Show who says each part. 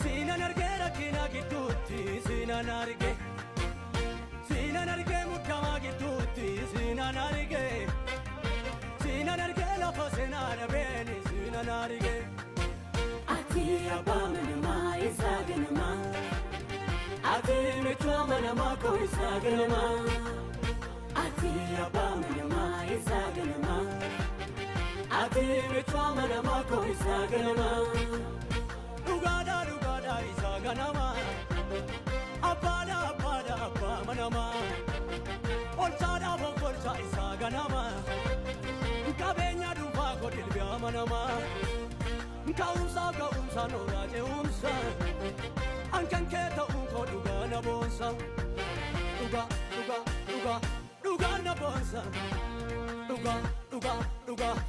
Speaker 1: sinan arge rakkina gidduutti sinan arge muddama gidduutti sinan arge lafa seenaa dhabeeni sinan arge. Ati abbaa manamaa isaa ganamaa ati michuu manamaa koo isaa ganamaa ati abbaa manamaa isaa ganamaa ati michuu manamaa koo isaa ganamaa dhugaadhaa isaa ganamaa abbaadhaa abbaa manamaa olchaadhaa fonqolcha isaa ganamaa qabeenya dhuunfaa koo dilbiyaa manamaa ka'umsa nooraa ce'umsa ankan kee ta'uun koo dhugaa na boonsa dhugaa na boonsa dhugaa.